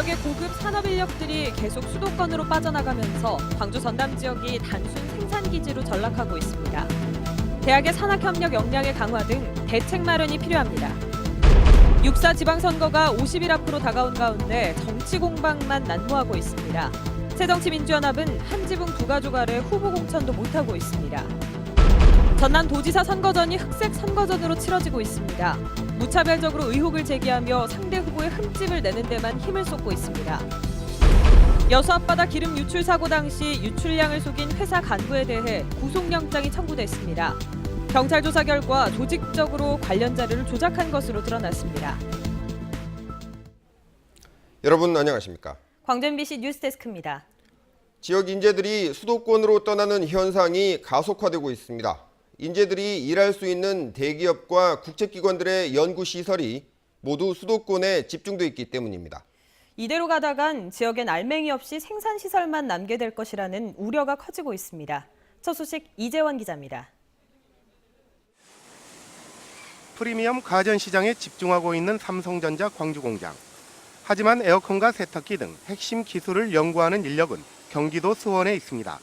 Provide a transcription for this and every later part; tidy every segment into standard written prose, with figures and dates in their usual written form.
지역의 고급 산업 인력들이 계속 수도권으로 빠져나가면서 광주 전남 지역이 단순 생산기지로 전락하고 있습니다. 대학의 산학협력 역량의 강화 등 대책 마련이 필요합니다. 6.4 지방선거가 50일 앞으로 다가온 가운데 정치 공방만 난무하고 있습니다. 새정치민주연합은 한 지붕 두 가족 아래 후보 공천도 못하고 있습니다. 전남도지사 선거전이 흑색 선거전으로 치러지고 있습니다. 무차별적으로 의혹을 제기하며 상대 후보의 흠집을 내는 데만 힘을 쏟고 있습니다. 여수 앞바다 기름 유출 사고 당시 유출량을 속인 회사 간부에 대해 구속영장이 청구됐습니다. 경찰 조사 결과 조직적으로 관련 자료를 조작한 것으로 드러났습니다. 여러분 안녕하십니까? 광주 MBC 뉴스데스크입니다. 지역 인재들이 수도권으로 떠나는 현상이 가속화되고 있습니다. 인재들이 일할 수 있는 대기업과 국제기관들의 연구시설이 모두 수도권에 집중돼 있기 때문입니다. 이대로 가다간 지역엔 알맹이 없이 생산시설만 남게 될 것이라는 우려가 커지고 있습니다. 첫 소식 이재원 기자입니다. 프리미엄 가전시장에 집중하고 있는 삼성전자 광주공장. 하지만 에어컨과 세탁기 등 핵심 기술을 연구하는 인력은 경기도 수원에 있습니다.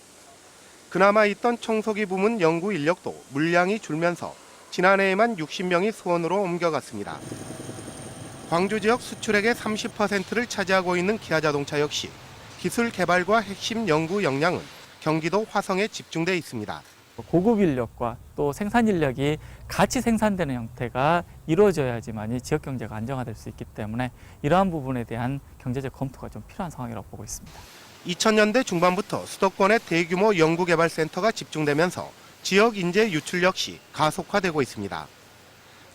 그나마 있던 청소기 부문 연구 인력도 물량이 줄면서 지난해에만 60명이 수원으로 옮겨갔습니다. 광주 지역 수출액의 30%를 차지하고 있는 기아자동차 역시 기술 개발과 핵심 연구 역량은 경기도 화성에 집중돼 있습니다. 고급 인력과 또 생산 인력이 같이 생산되는 형태가 이루어져야지만 지역 경제가 안정화될 수 있기 때문에 이러한 부분에 대한 경제적 검토가 좀 필요한 상황이라고 보고 있습니다. 2000년대 중반부터 수도권에 대규모 연구개발센터가 집중되면서 지역 인재 유출 역시 가속화되고 있습니다.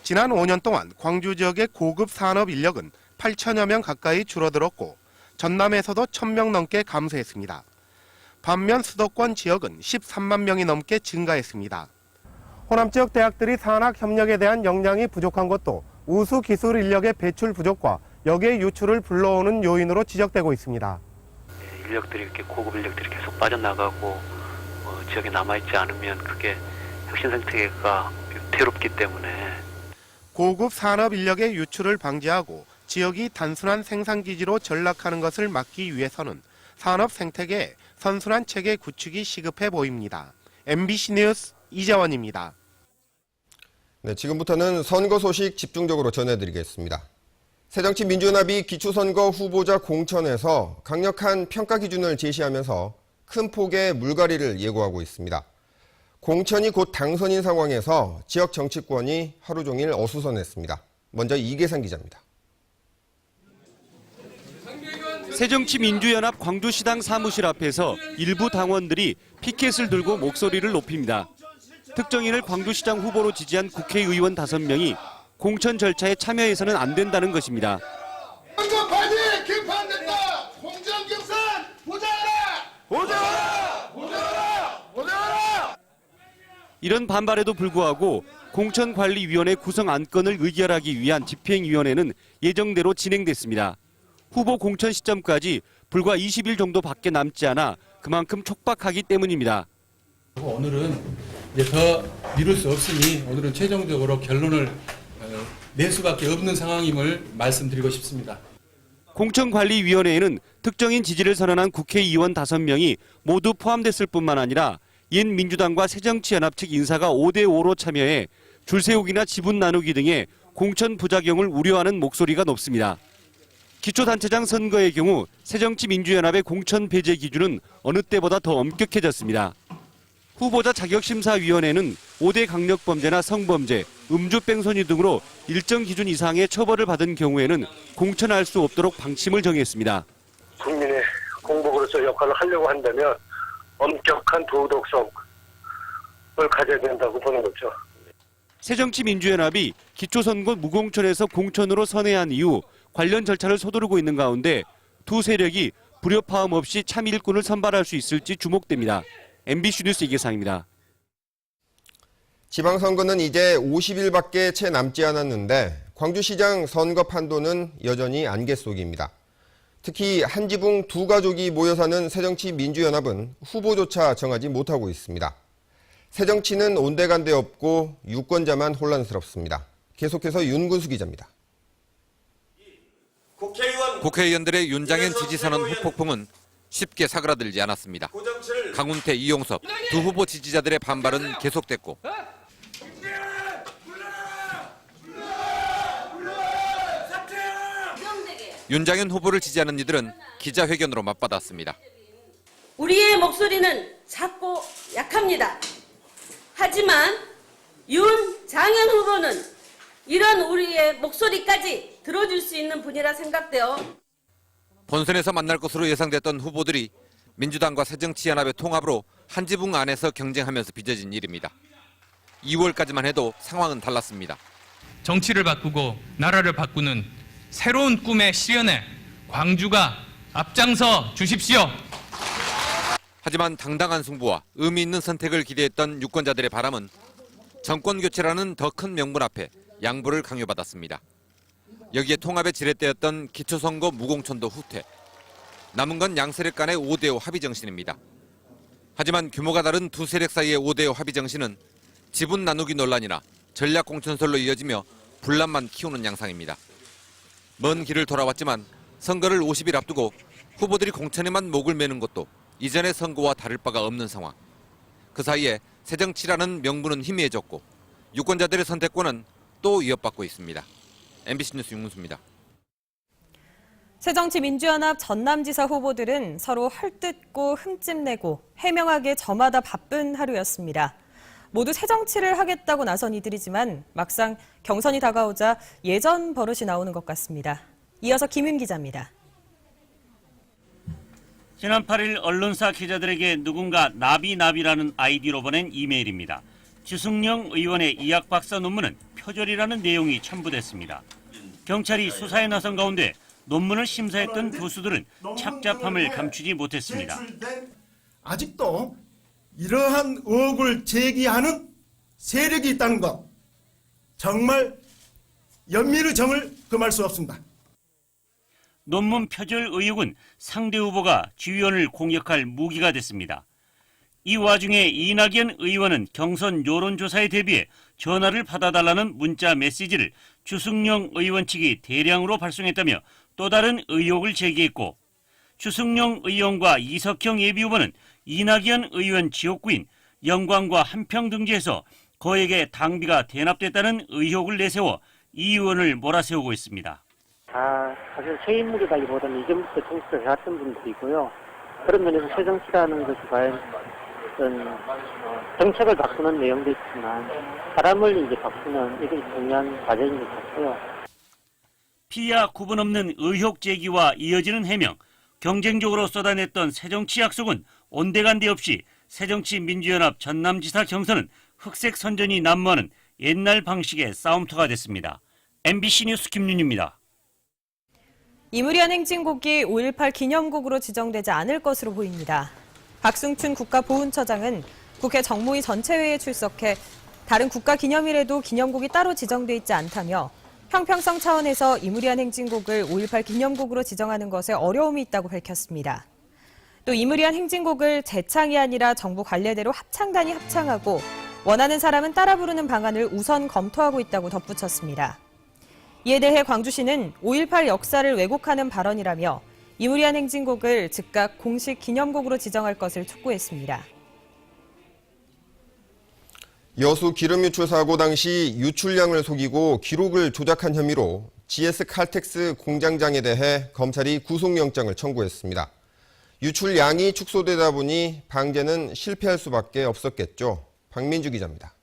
지난 5년 동안 광주 지역의 고급 산업 인력은 8천여 명 가까이 줄어들었고 전남에서도 1000명 넘게 감소했습니다. 반면 수도권 지역은 13만 명이 넘게 증가했습니다. 호남 지역 대학들이 산학 협력에 대한 역량이 부족한 것도 우수 기술 인력의 배출 부족과 역의 유출을 불러오는 요인으로 지적되고 있습니다. 인력들이 이렇게 고급 인력들이 계속 빠져나가고 지역에 남아있지 않으면 그게 혁신 생태계가 위태롭기 때문에 고급 산업 인력의 유출을 방지하고 지역이 단순한 생산기지로 전락하는 것을 막기 위해서는 산업 생태계에 선순환 체계 구축이 시급해 보입니다. MBC 뉴스 이재원입니다. 네, 지금부터는 선거 소식 집중적으로 전해드리겠습니다. 새정치민주연합이 기초선거 후보자 공천에서 강력한 평가 기준을 제시하면서 큰 폭의 물갈이를 예고하고 있습니다. 공천이 곧 당선인 상황에서 지역 정치권이 하루 종일 어수선했습니다. 먼저 이계상 기자입니다. 새정치민주연합 광주시당 사무실 앞에서 일부 당원들이 피켓을 들고 목소리를 높입니다. 특정인을 광주시장 후보로 지지한 국회의원 5명이 공천 절차에 참여해서는 안 된다는 것입니다. 선거 파티 개판됐다. 공정 경선 보장하라. 보장하라. 보장하라. 보장하라. 이런 반발에도 불구하고 공천관리위원회 구성 안건을 의결하기 위한 집행위원회는 예정대로 진행됐습니다. 후보 공천 시점까지 불과 20일 정도밖에 남지 않아 그만큼 촉박하기 때문입니다. 오늘은 이제 더 미룰 수 없으니 오늘은 최종적으로 결론을 낼 수밖에 없는 상황임을 말씀드리고 싶습니다. 공천관리위원회에는 특정인 지지를 선언한 국회의원 5명이 모두 포함됐을 뿐만 아니라 옛 민주당과 새정치연합 측 인사가 5대5로 참여해 줄 세우기나 지분 나누기 등의 공천 부작용을 우려하는 목소리가 높습니다. 기초단체장 선거의 경우 새정치민주연합의 공천 배제 기준은 어느 때보다 더 엄격해졌습니다. 후보자 자격심사위원회는 5대 강력범죄나 성범죄, 음주뺑소니 등으로 일정 기준 이상의 처벌을 받은 경우에는 공천할 수 없도록 방침을 정했습니다. 국민의 공복으로서 역할을 하려고 한다면 엄격한 도덕성을 가져야 된다고 보는 거죠. 새정치민주연합이 기초선거 무공천에서 공천으로 선회한 이후 관련 절차를 서두르고 있는 가운데 두 세력이 불협화음 없이 참 일꾼을 선발할 수 있을지 주목됩니다. MBC 뉴스 이계상입니다. 지방선거는 이제 50일밖에 채 남지 않았는데 광주시장 선거 판도는 여전히 안개 속입니다. 특히 한 지붕 두 가족이 모여 사는 새정치민주연합은 후보조차 정하지 못하고 있습니다. 새정치는 온데간데 없고 유권자만 혼란스럽습니다. 계속해서 윤근수 기자입니다. 국회의원 국회의원들의 윤장현 지지 선언 후폭풍은 쉽게 사그라들지 않았습니다. 강훈태, 이용섭 두 후보 지지자들의 반발은 계속됐고 윤장현 후보를 지지하는 이들은 기자회견으로 맞받았습니다. 우리의 목소리는 작고 약합니다. 하지만 윤장현 후보는 이런 우리의 목소리까지 들어줄 수 있는 분이라 생각되어 본선에서 만날 것으로 예상됐던 후보들이 민주당과 새정치연합의 통합으로 한 지붕 안에서 경쟁하면서 빚어진 일입니다. 2월까지만 해도 상황은 달랐습니다. 정치를 바꾸고 나라를 바꾸는 새로운 꿈의 실현에 광주가 앞장서 주십시오. 하지만 당당한 승부와 의미 있는 선택을 기대했던 유권자들의 바람은 정권 교체라는 더 큰 명분 앞에 양보를 강요받았습니다. 여기에 통합의 지렛대였던 기초선거 무공천도 후퇴. 남은 건 양세력 간의 5대5 합의 정신입니다. 하지만 규모가 다른 두 세력 사이의 5대5 합의 정신은 지분 나누기 논란이나 전략 공천설로 이어지며 분란만 키우는 양상입니다. 먼 길을 돌아왔지만 선거를 50일 앞두고 후보들이 공천에만 목을 매는 것도 이전의 선거와 다를 바가 없는 상황. 그 사이에 새정치라는 명분은 희미해졌고 유권자들의 선택권은 또 위협받고 있습니다. MBC 뉴스 윤문수입니다. 새정치민주연합 전남지사 후보들은 서로 헐뜯고 흠집내고 해명하기에 저마다 바쁜 하루였습니다. 모두 새정치를 하겠다고 나선 이들이지만 막상 경선이 다가오자 예전 버릇이 나오는 것 같습니다. 이어서 김윤 기자입니다. 지난 8일 언론사 기자들에게 누군가 나비라는 아이디로 보낸 이메일입니다. 주승용 의원의 의학 박사 논문은 표절이라는 내용이 첨부됐습니다. 경찰이 수사에 나선 가운데 논문을 심사했던 교수들은 착잡함을 감추지 못했습니다. 아직도 이러한 의혹을 제기하는 세력이 있다는 것, 정말 연민의 정을 금할 수 없습니다. 논문 표절 의혹은 상대 후보가 지휘원을 공격할 무기가 됐습니다. 이 와중에 이낙연 의원은 경선 여론조사에 대비해 전화를 받아달라는 문자 메시지를 주승용 의원 측이 대량으로 발송했다며 또 다른 의혹을 제기했고, 주승용 의원과 이석형 예비후보는 이낙연 의원 지역구인 영광과 한평 등지에서 거액의 당비가 대납됐다는 의혹을 내세워 이 의원을 몰아세우고 있습니다. 사실 새 인물이라기보다는 이전부터 정치를 해왔던 분들이고요. 그런 면에서 새 정치라는 것이 과연 어떤 정책을 바꾸는 내용도 있지만 사람을 이제 바꾸는 이게 중요한 과정인 것 같고요. 피야 구분 없는 의혹 제기와 이어지는 해명, 경쟁적으로 쏟아냈던 새정치 약속은 온데간데 없이 새정치민주연합 전남지사 경선은 흑색 선전이 난무하는 옛날 방식의 싸움터가 됐습니다. MBC 뉴스 김윤입니다. 이무리한 행진곡이 5.18 기념곡으로 지정되지 않을 것으로 보입니다. 박승춘 국가보훈처장은 국회 정무위 전체회의에 출석해 다른 국가기념일에도 기념곡이 따로 지정돼 있지 않다며 형평성 차원에서 이무리한 행진곡을 5.18 기념곡으로 지정하는 것에 어려움이 있다고 밝혔습니다. 또 이무리한 행진곡을 재창이 아니라 정부 관례대로 합창단이 합창하고 원하는 사람은 따라 부르는 방안을 우선 검토하고 있다고 덧붙였습니다. 이에 대해 광주시는 5.18 역사를 왜곡하는 발언이라며 이무리한 행진곡을 즉각 공식 기념곡으로 지정할 것을 촉구했습니다. 여수 기름 유출 사고 당시 유출량을 속이고 기록을 조작한 혐의로 GS 칼텍스 공장장에 대해 검찰이 구속영장을 청구했습니다. 유출량이 축소되다 보니 방제는 실패할 수밖에 없었겠죠. 박민주 기자입니다.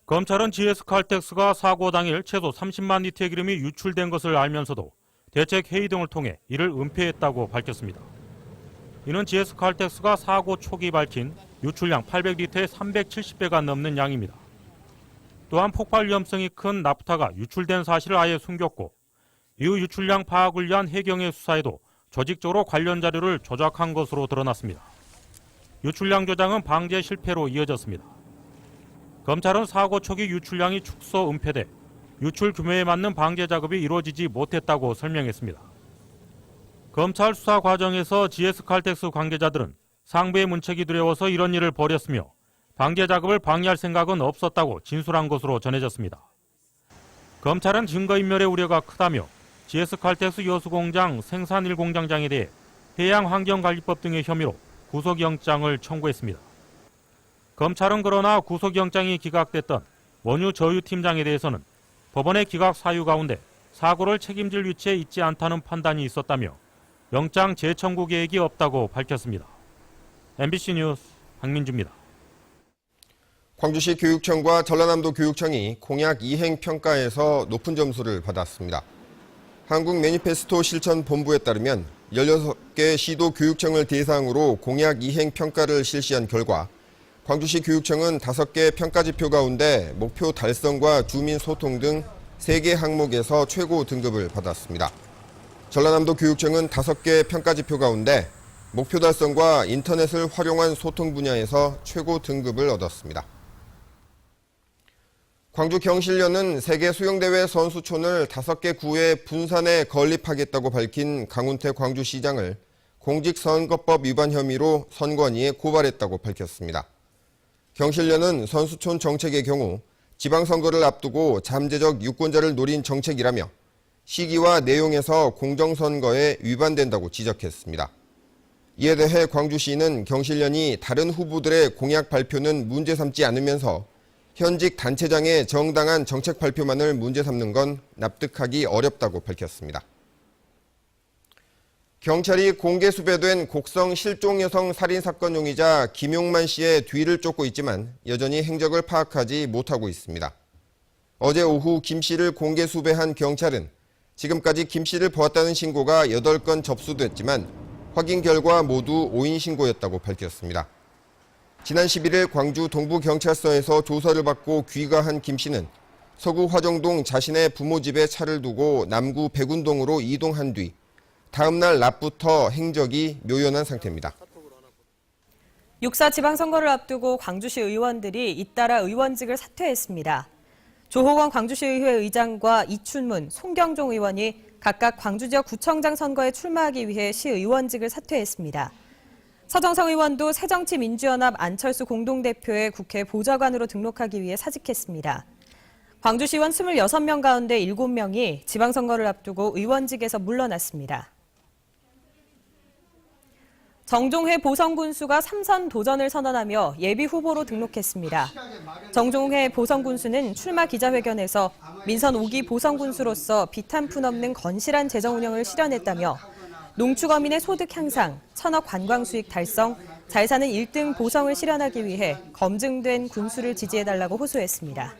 검찰은 GS 칼텍스가 사고 당일 최소 30만 리터의 기름이 유출된 것을 알면서도 대책 회의 등을 통해 이를 은폐했다고 밝혔습니다. 이는 GS 칼텍스가 사고 초기 밝힌 유출량 800리터의 370배가 넘는 양입니다. 또한 폭발 위험성이 큰 나프타가 유출된 사실을 아예 숨겼고 이후 유출량 파악을 위한 해경의 수사에도 조직적으로 관련 자료를 조작한 것으로 드러났습니다. 유출량 조작은 방제 실패로 이어졌습니다. 검찰은 사고 초기 유출량이 축소 은폐돼 유출 규모에 맞는 방제 작업이 이루어지지 못했다고 설명했습니다. 검찰 수사 과정에서 GS 칼텍스 관계자들은 상부의 문책이 두려워서 이런 일을 벌였으며 방제 작업을 방해할 생각은 없었다고 진술한 것으로 전해졌습니다. 검찰은 증거인멸의 우려가 크다며 GS칼텍스 여수공장 생산 1공장장에 대해 해양환경관리법 등의 혐의로 구속영장을 청구했습니다. 검찰은 그러나 구속영장이 기각됐던 원유 저유팀장에 대해서는 법원의 기각 사유 가운데 사고를 책임질 위치에 있지 않다는 판단이 있었다며 영장 재청구 계획이 없다고 밝혔습니다. MBC 뉴스 박민주입니다. 광주시 교육청과 전라남도 교육청이 공약 이행 평가에서 높은 점수를 받았습니다. 한국 매니페스토 실천본부에 따르면 16개 시도 교육청을 대상으로 공약 이행 평가를 실시한 결과 광주시 교육청은 5개 평가지표 가운데 목표 달성과 주민 소통 등 3개 항목에서 최고 등급을 받았습니다. 전라남도 교육청은 5개 평가지표 가운데 목표 달성과 인터넷을 활용한 소통 분야에서 최고 등급을 얻었습니다. 광주 경실련은 세계 수영대회 선수촌을 5개 구에 분산해 건립하겠다고 밝힌 강훈태 광주시장을 공직선거법 위반 혐의로 선관위에 고발했다고 밝혔습니다. 경실련은 선수촌 정책의 경우 지방선거를 앞두고 잠재적 유권자를 노린 정책이라며 시기와 내용에서 공정선거에 위반된다고 지적했습니다. 이에 대해 광주시는 경실련이 다른 후보들의 공약 발표는 문제 삼지 않으면서 현직 단체장의 정당한 정책 발표만을 문제 삼는 건 납득하기 어렵다고 밝혔습니다. 경찰이 공개 수배된 곡성 실종 여성 살인 사건 용의자 김용만 씨의 뒤를 쫓고 있지만 여전히 행적을 파악하지 못하고 있습니다. 어제 오후 김 씨를 공개 수배한 경찰은 지금까지 김 씨를 보았다는 신고가 8건 접수됐지만 확인 결과 모두 오인 신고였다고 밝혔습니다. 지난 11일 광주 동부경찰서에서 조사를 받고 귀가한 김 씨는 서구 화정동 자신의 부모 집에 차를 두고 남구 백운동으로 이동한 뒤 다음 날 낮부터 행적이 묘연한 상태입니다. 6.4 지방선거를 앞두고 광주시 의원들이 잇따라 의원직을 사퇴했습니다. 조호건 광주시의회 의장과 이춘문, 송경종 의원이 각각 광주 지역 구청장 선거에 출마하기 위해 시의원직을 사퇴했습니다. 서정성 의원도 새정치민주연합 안철수 공동대표의 국회 보좌관으로 등록하기 위해 사직했습니다. 광주시의원 26명 가운데 7명이 지방선거를 앞두고 의원직에서 물러났습니다. 정종회 보성군수가 3선 도전을 선언하며 예비후보로 등록했습니다. 정종회 보성군수는 출마 기자회견에서 민선 5기 보성군수로서 비탄푼 없는 건실한 재정 운영을 실현했다며 농축어민의 소득 향상, 천억 관광 수익 달성, 잘 사는 1등 보성을 실현하기 위해 검증된 군수를 지지해달라고 호소했습니다.